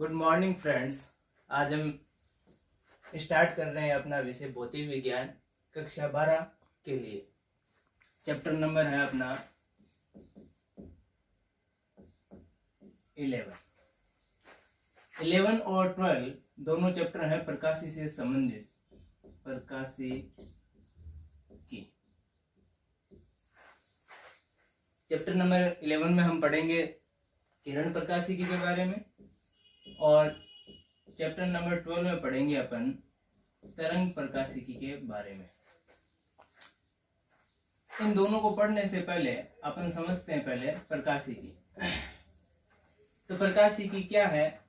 Good morning friends. आज हम start कर रहे हैं अपना विषय भौतिक विज्ञान कक्षा 12 के लिए। चैप्टर नंबर है अपना 11 और 12 दोनों चैप्टर हैं प्रकाशी से संबंधित। प्रकाशिकी चैप्टर नंबर 11 में हम पढ़ेंगे किरण प्रकाशिकी के बारे में और चैप्टर नंबर 12 में पढ़ेंगे अपन तरंग प्रकाशिकी के बारे में। इन दोनों को पढ़ने से पहले अपन समझते हैं पहले प्रकाशिकी। तो प्रकाशिकी क्या है?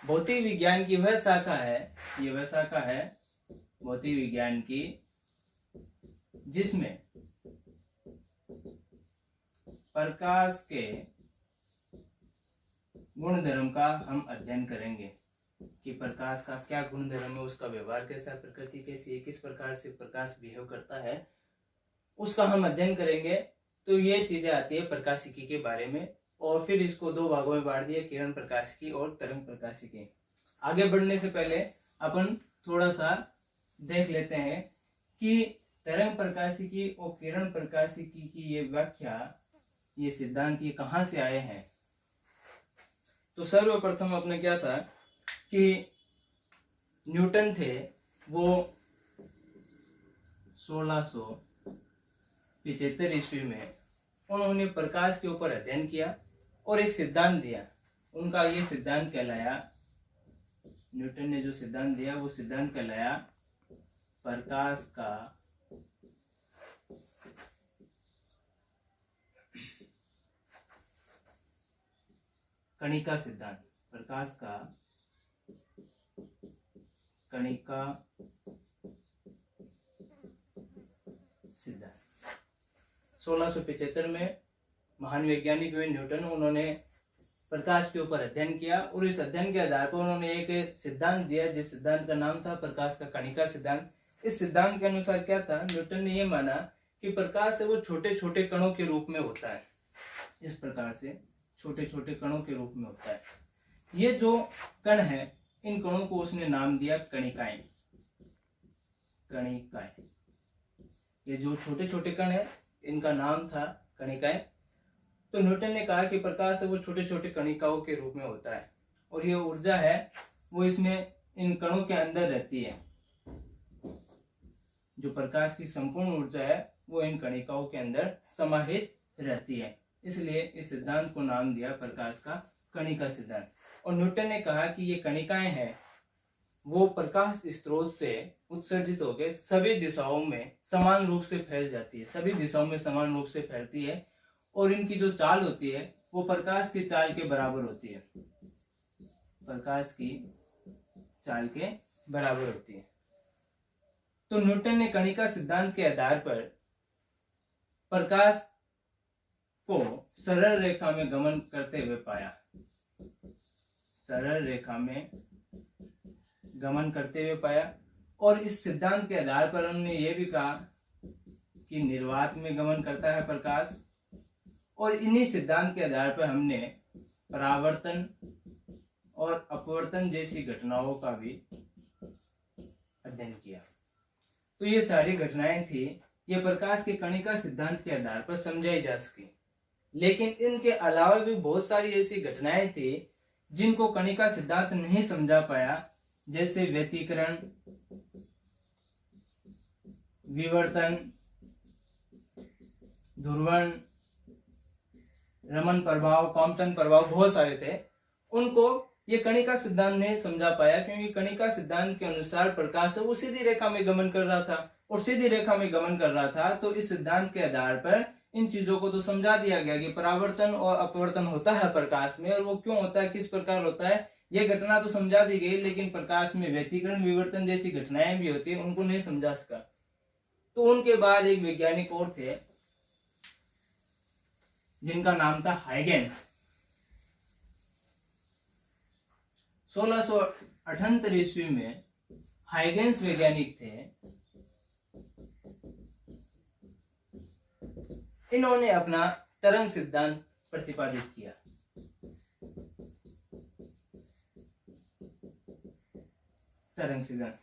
भौतिक विज्ञान की वह शाखा है, ये वह शाखा है भौतिक विज्ञान की जिसमें प्रकाश के गुण धर्म का हम अध्ययन करेंगे कि प्रकाश का क्या गुण धर्म है, उसका व्यवहार कैसा, प्रकृति कैसी है, किस प्रकार से प्रकाश बिहेव करता है, उसका हम अध्ययन करेंगे। तो ये चीजें आती है प्रकाशिकी के बारे में। और फिर इसको दो भागों में बांट दिया, किरण प्रकाशिकी और तरंग प्रकाशिकी। आगे बढ़ने से पहले अपन थोड़ा सा देख लेते हैं कि तरंग प्रकाशिकी और किरण प्रकाशिकी की ये व्याख्या, ये सिद्धांत ये कहाँ से आए हैं। तो सर्वप्रथम अपने क्या था कि न्यूटन थे, वो 1675 ईस्वी में उन्होंने प्रकाश के ऊपर अध्ययन किया और एक सिद्धांत दिया। उनका ये सिद्धांत कहलाया, न्यूटन ने जो सिद्धांत दिया वो सिद्धांत कहलाया प्रकाश का कणिका सिद्धांत। प्रकाश का कणिका सिद्धांत 1675 में महान वैज्ञानिक हुए न्यूटन, उन्होंने प्रकाश के ऊपर अध्ययन किया और इस अध्ययन के आधार पर उन्होंने एक सिद्धांत दिया जिस सिद्धांत का नाम था प्रकाश का कणिका सिद्धांत। इस सिद्धांत के अनुसार क्या था, न्यूटन ने यह माना कि प्रकाश है वो छोटे छोटे कणों के रूप में होता है। इस प्रकार से छोटे छोटे कणों के रूप में होता है। ये जो कण है, इन कणों को उसने नाम दिया कणिकाएं। कणिकाएं, ये जो छोटे छोटे कण है इनका नाम था कणिकाएं। तो न्यूटन ने कहा कि प्रकाश है वो छोटे छोटे कणिकाओं के रूप में होता है और ये ऊर्जा है वो इसमें इन कणों के अंदर रहती है। जो प्रकाश की संपूर्ण ऊर्जा है वो इन कणिकाओं के अंदर समाहित रहती है, इसलिए इस सिद्धांत को नाम दिया प्रकाश का कणिका सिद्धांत। और न्यूटन ने कहा कि ये कणिकाएं हैं वो प्रकाश स्रोत से उत्सर्जित होकर सभी दिशाओं में समान रूप से फैल जाती है, सभी दिशाओं में समान रूप से फैलती है और इनकी जो चाल होती है वो प्रकाश की चाल के बराबर होती है। प्रकाश की चाल के बराबर होती है। तो न्यूटन ने कणिका सिद्धांत के आधार पर प्रकाश को सरल रेखा में गमन करते हुए पाया। सरल रेखा में गमन करते हुए पाया और इस सिद्धांत के आधार पर उन्होंने ये भी कहा कि निर्वात में गमन करता है प्रकाश। और इन्हीं सिद्धांत के आधार पर हमने परावर्तन और अपवर्तन जैसी घटनाओं का भी अध्ययन किया। तो ये सारी घटनाएं थी, ये प्रकाश के कणिका सिद्धांत के आधार पर समझाई जा सकी। लेकिन इनके अलावा भी बहुत सारी ऐसी घटनाएं थी जिनको कणिका सिद्धांत नहीं समझा पाया, जैसे व्यतिकरण, विवर्तन, ध्रुवण, रमन प्रभाव, कॉम्पटन प्रभाव, बहुत सारे थे। उनको ये कणिका सिद्धांत नहीं समझा पाया क्योंकि कणिका सिद्धांत के अनुसार प्रकाश वो सीधी रेखा में गमन कर रहा था और सीधी रेखा में गमन कर रहा था। तो इस सिद्धांत के आधार पर इन चीजों को तो समझा दिया गया कि परावर्तन और अपवर्तन होता है प्रकाश में और वो क्यों होता है, किस प्रकार होता है, ये घटना तो समझा दी गई। लेकिन प्रकाश में व्यतिकरण, विवर्तन जैसी घटनाएं भी होती है, उनको नहीं समझा सका। तो उनके बाद एक वैज्ञानिक और थे जिनका नाम था हाइगेंस। 1678 ईस्वी में हाइगेंस वैज्ञानिक थे। इन्होंने अपना तरंग सिद्धांत प्रतिपादित किया। तरंग सिद्धांत।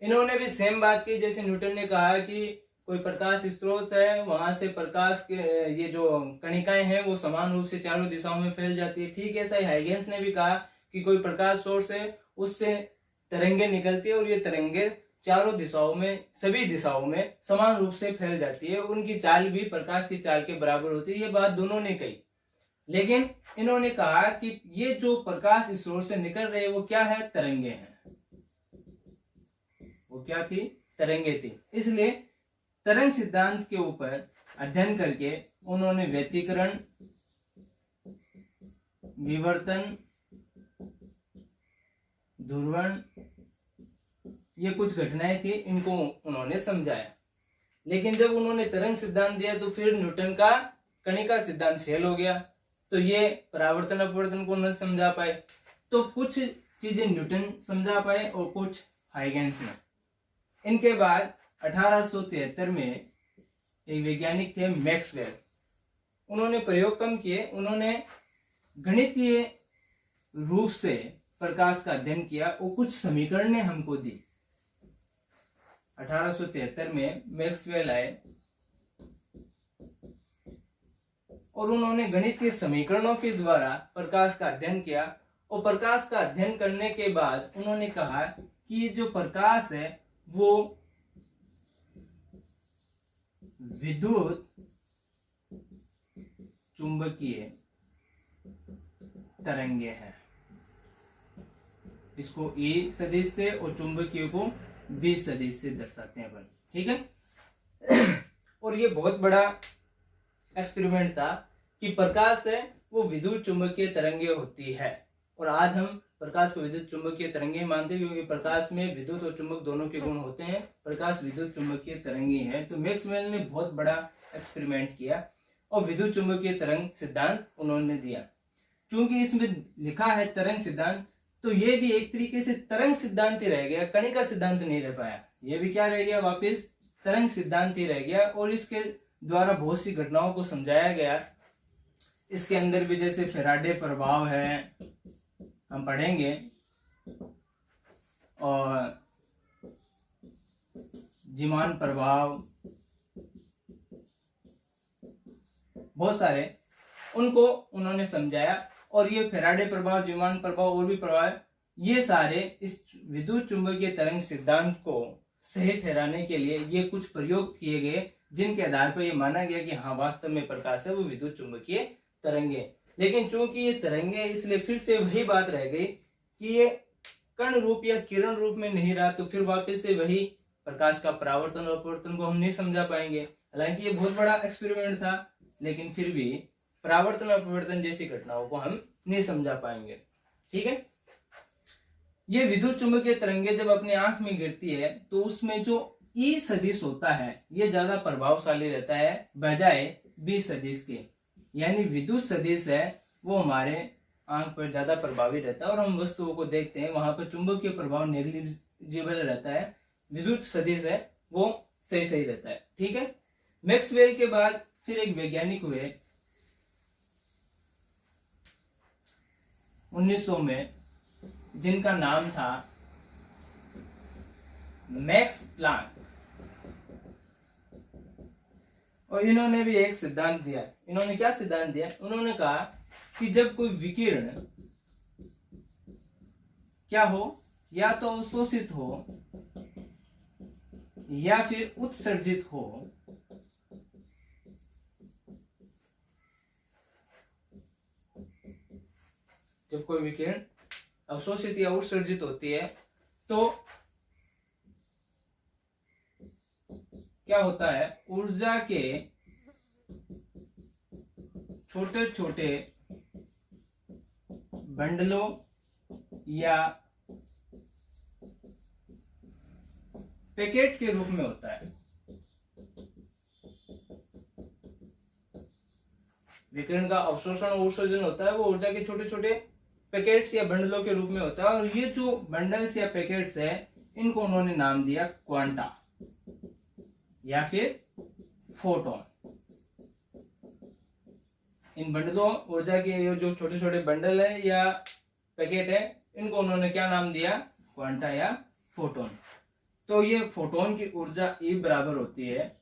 इन्होंने भी सेम बात की जैसे न्यूटन ने कहा कि कोई प्रकाश स्रोत है, वहां से प्रकाश के ये जो कणिकाएं हैं वो समान रूप से चारों दिशाओं में फैल जाती है। ठीक ऐसा ही हाइगेंस ने भी कहा कि कोई प्रकाश सोर्स है, उससे तरंगे निकलती है और ये तरंगे चारों दिशाओं में, सभी दिशाओं में समान रूप से फैल जाती है। उनकी चाल भी प्रकाश की चाल के बराबर होती है। ये बात दोनों ने कही, लेकिन इन्होंने कहा कि ये जो प्रकाश स्रोत से निकल रहे वो क्या है, तरंगे हैं। वो क्या थी, तरंगे थी। इसलिए तरंग सिद्धांत के ऊपर अध्ययन करके उन्होंने व्यतिकरण, विवर्तन, ध्रुवण, ये कुछ घटनाएं थी, इनको उन्होंने समझाया। लेकिन जब उन्होंने तरंग सिद्धांत दिया तो फिर न्यूटन का कणिका सिद्धांत फेल हो गया, तो ये परावर्तन अपवर्तन को न समझा पाए। तो कुछ चीजें न्यूटन समझा पाए और कुछ हाइगेंस ने। इनके बाद 1873 में एक वैज्ञानिक थे मैक्सवेल। उन्होंने प्रयोग कम किए, उन्होंने गणितीय रूप से प्रकाश का अध्ययन किया और कुछ समीकरणें हमको दी। 1873 में मैक्सवेल आए और उन्होंने गणितीय समीकरणों के द्वारा प्रकाश का अध्ययन किया। और प्रकाश का अध्ययन करने के बाद उन्होंने कहा कि जो प्रकाश है वो विद्युत चुंबकीय तरंगे हैं। इसको E सदिश से और चुंबकीय को B सदिश से दर्शाते हैं अपन, ठीक है। और ये बहुत बड़ा एक्सपेरिमेंट था कि प्रकाश है वो विद्युत चुंबकीय तरंगे होती है। और आज हम प्रकाश को विद्युत चुंबकीय तरंगे मानते हैं, क्योंकि प्रकाश में विद्युत और चुंबक दोनों के गुण होते हैं। प्रकाश विद्युत चुंबकीय तरंगे है। तो मैक्सवेल ने बहुत बड़ा एक्सपेरिमेंट किया और विद्युत चुंबकीय तरंग सिद्धांत उन्होंने दिया। क्योंकि इसमें लिखा है तरंग सिद्धांत, तो ये भी एक तरीके से तरंग सिद्धांत ही रह गया, कणिका सिद्धांत नहीं रह पाया। ये भी क्या रह गया, वापिस तरंग सिद्धांत ही रह गया। और इसके द्वारा बहुत सी घटनाओं को समझाया गया। इसके अंदर भी जैसे फैराडे प्रभाव है, हम पढ़ेंगे, और जीमान प्रभाव, बहुत सारे उनको उन्होंने समझाया। और ये फैराडे प्रभाव, जीमान प्रभाव और भी प्रभाव, ये सारे इस विद्युत चुंबकीय तरंग सिद्धांत को सही ठहराने के लिए ये कुछ प्रयोग किए गए, जिनके आधार पर ये माना गया कि हाँ वास्तव में प्रकाश है वो विद्युत चुंबकीय तरंगे। लेकिन चूंकि ये तरंगे, इसलिए फिर से वही बात रह गई कि ये कण रूप या किरण रूप में नहीं रहा, तो फिर वापस से वही प्रकाश का परावर्तन और अपवर्तन को हम नहीं समझा पाएंगे। हालांकि ये बहुत बड़ा एक्सपेरिमेंट था, लेकिन फिर भी परावर्तन और अपवर्तन जैसी घटनाओं को हम नहीं समझा पाएंगे, ठीक है। ये विद्युत चुंबकीय तरंगे जब अपनी आंख में गिरती है तो उसमें जो E सदिश होता है ये ज्यादा प्रभावशाली रहता है बजाय B सदिश के। यानी विद्युत सदिश है वो हमारे आंख पर ज्यादा प्रभावी रहता है और हम वस्तुओं को देखते हैं वहां पर चुंबकीय प्रभाव नेग्लिजिबल रहता है। विद्युत सदिश है वो सही रहता है, ठीक है। मैक्सवेल के बाद फिर एक वैज्ञानिक हुए 1900 में, जिनका नाम था मैक्स प्लांक। और इन्होंने भी एक सिद्धांत दिया। इन्होंने क्या सिद्धांत दिया, उन्होंने कहा कि जब कोई विकिरण क्या हो, या तो अवशोषित हो या फिर उत्सर्जित हो, जब कोई विकिरण अवशोषित या उत्सर्जित होती है तो क्या होता है, ऊर्जा के छोटे छोटे बंडलों या पैकेट के रूप में होता है। विकिरण का अवशोषण और उत्सर्जन होता है वो ऊर्जा के छोटे छोटे पैकेट्स या बंडलों के रूप में होता है। और ये जो बंडल्स या पैकेट्स है इनको उन्होंने नाम दिया क्वांटा या फिर फोटोन। इन बंडलों, ऊर्जा के जो छोटे छोटे बंडल है या पैकेट है, इनको उन्होंने क्या नाम दिया, क्वांटा या फोटोन। तो ये फोटोन की ऊर्जा E बराबर होती है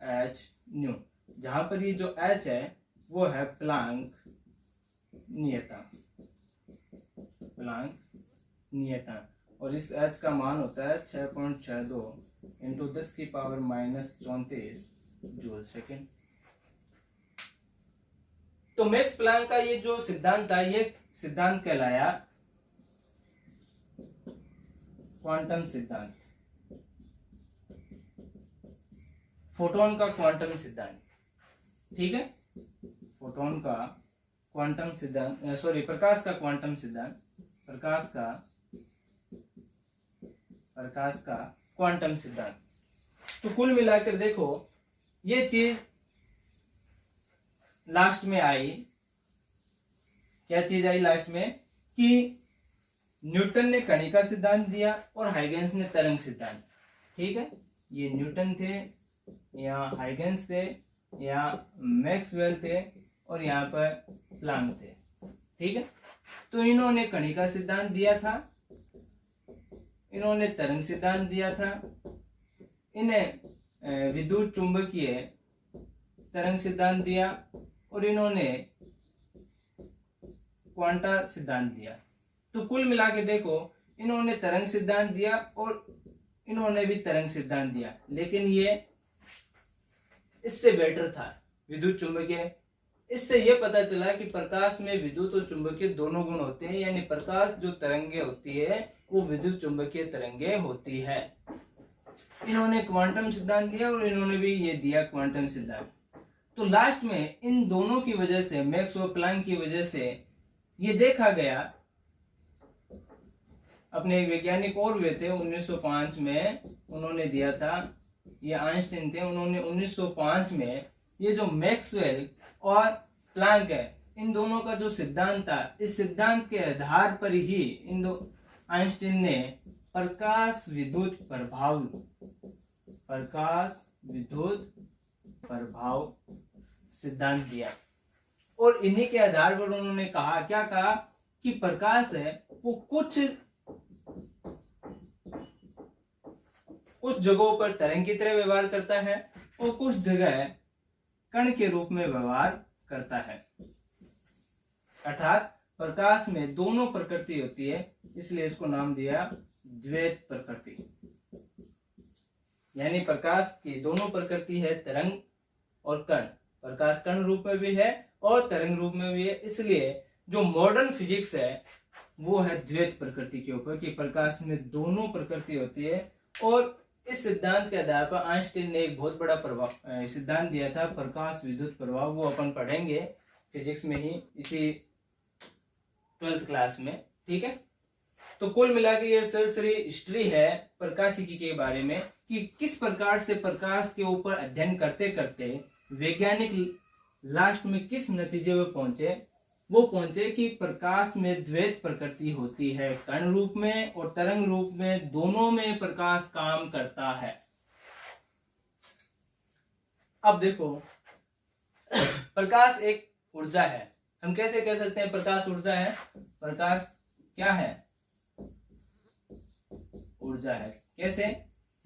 h न्यू, जहां पर ये जो h है वो है प्लांक नियतांक, और इस h का मान होता है 6.62 इंटू 10⁻⁻34 जूल सेकेंड। तो मैक्स प्लांक का ये जो सिद्धांत था, ये सिद्धांत कहलाया क्वांटम सिद्धांत, फोटोन का क्वांटम सिद्धांत। ठीक है, फोटोन का क्वांटम सिद्धांत, प्रकाश का क्वांटम सिद्धांत, प्रकाश का क्वांटम सिद्धांत। तो कुल मिलाकर देखो, ये चीज लास्ट में आई, क्या चीज आई लास्ट में, कि न्यूटन ने कणिका सिद्धांत दिया और हाइगेंस ने तरंग सिद्धांत। ठीक है, ये न्यूटन थे या हाइगेंस थे या मैक्सवेल थे और यहाँ पर प्लांक थे। ठीक है, तो इन्होंने कणिका सिद्धांत दिया था, इन्होंने तरंग सिद्धांत दिया था, इन्हें विद्युत चुंबकीय तरंग सिद्धांत दिया और इन्होंने क्वांटा सिद्धांत दिया। तो कुल मिला के देखो, इन्होंने तरंग सिद्धांत दिया और इन्होंने भी तरंग सिद्धांत दिया, लेकिन ये इससे बेटर था विद्युत चुंबकीय। इससे यह पता चला कि प्रकाश में विद्युत और चुंबकीय दोनों गुण होते हैं, यानी प्रकाश जो तरंगे होती है वो विद्युत चुंबकीय तरंगे होती है। इन्होंने क्वांटम सिद्धांत दिया और इन्होंने भी ये दिया क्वांटम सिद्धांत। तो लास्ट में इन दोनों की वजह से, मैक्स और प्लांक की वजह से, ये देखा गया, अपने एक वैज्ञानिक और हुए थे 1905 में, उन्होंने दिया था, ये आइंस्टीन थे, उन्होंने 1905 में ये जो मैक्सवेल और प्लांक है, इन दोनों का जो सिद्धांत था, इस सिद्धांत के आधार पर ही आइंस्टीन ने प्रकाश विद्युत प्रभाव सिद्धांत दिया। और इन्हीं के आधार पर उन्होंने कहा, क्या कहा, कि प्रकाश है वो कुछ जगहों पर तरंग की तरह व्यवहार करता है और कुछ जगह कण के रूप में व्यवहार करता है। अर्थात प्रकाश में दोनों प्रकृति होती है, इसलिए इसको नाम दिया द्वैत प्रकृति। यानी प्रकाश की दोनों प्रकृति है, तरंग और कण। प्रकाश कण रूप में भी है और तरंग रूप में भी है, इसलिए जो मॉडर्न फिजिक्स है वो है द्वैत प्रकृति के ऊपर, कि प्रकाश में दोनों प्रकृति होती है। और इस सिद्धांत के आधार पर आइंस्टीन ने एक बहुत बड़ा सिद्धांत दिया था, प्रकाश विद्युत प्रभाव। वो अपन पढ़ेंगे फिजिक्स में ही, इसी 12th क्लास में। ठीक है, तो कुल मिला के ये सरसरी हिस्ट्री है प्रकाशिकी के बारे में, कि किस प्रकार से प्रकाश के ऊपर अध्ययन करते करते वैज्ञानिक लास्ट में किस नतीजे में पहुंचे। वो पहुंचे कि प्रकाश में द्वैत प्रकृति होती है, कण रूप में और तरंग रूप में, दोनों में प्रकाश काम करता है। अब देखो, प्रकाश एक ऊर्जा है। हम कैसे कह सकते हैं प्रकाश ऊर्जा है? प्रकाश क्या है? ऊर्जा है। कैसे?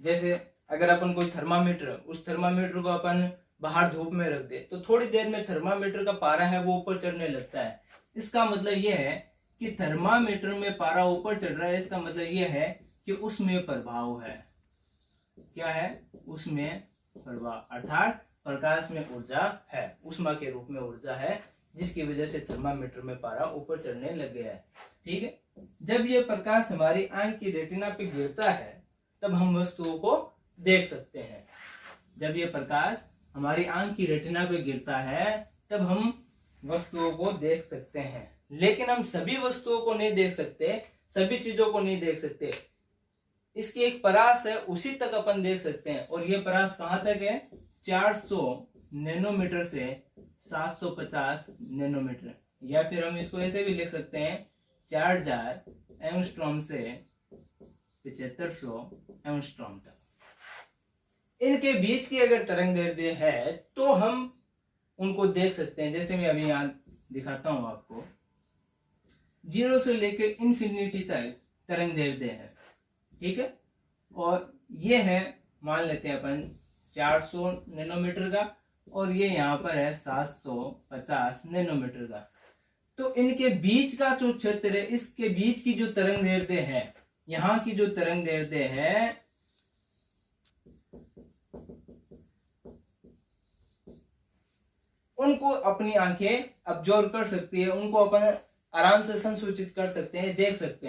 जैसे अगर अपन कोई थर्मामीटर, उस थर्मामीटर को अपन बाहर धूप में रख दे तो थोड़ी देर में थर्मामीटर का पारा है वो ऊपर चढ़ने लगता है। इसका मतलब यह है कि थर्मामीटर में पारा ऊपर चढ़ रहा है, इसका मतलब यह है कि उसमें प्रभाव है। क्या है? उसमें प्रभाव, अर्थात प्रकाश में ऊर्जा है, ऊष्मा के रूप में ऊर्जा है, जिसकी वजह से थर्मामीटर में पारा ऊपर चढ़ने लग गया है। ठीक है, जब यह प्रकाश हमारी आंख की रेटिना पे गिरता है तब हम वस्तुओं को देख सकते हैं। जब यह प्रकाश हमारी आंख की रेटिना पे गिरता है तब हम वस्तुओं को देख सकते हैं, लेकिन हम सभी वस्तुओं को नहीं देख सकते, सभी चीजों को नहीं देख सकते। इसकी एक परास है, उसी तक अपन देख सकते हैं। और यह परास कहां तक है? 400 नैनोमीटर से 750 नैनोमीटर, या फिर हम इसको ऐसे भी लिख सकते हैं 4000 एंगस्ट्रॉम से 7500 एंगस्ट्रॉम तक। इनके बीच की अगर तरंग दैर्ध्य है तो हम उनको देख सकते हैं। जैसे मैं अभी यहाँ दिखाता हूं आपको, 0 से लेकर इन्फिनिटी तक तरंग दैर्ध्य है। ठीक है। और ये है, मान लेते हैं अपन 400 नैनोमीटर का, और ये यहाँ पर है 750 नैनोमीटर का। तो इनके बीच का जो क्षेत्र है, इसके बीच की जो तरंग दैर्ध्य है, यहाँ की जो तरंग दैर्ध्य है, उनको अपनी आंखें ऑब्जर्व कर सकती है, उनको अपन आराम से संसूचित कर सकते हैं, देख सकते हैं।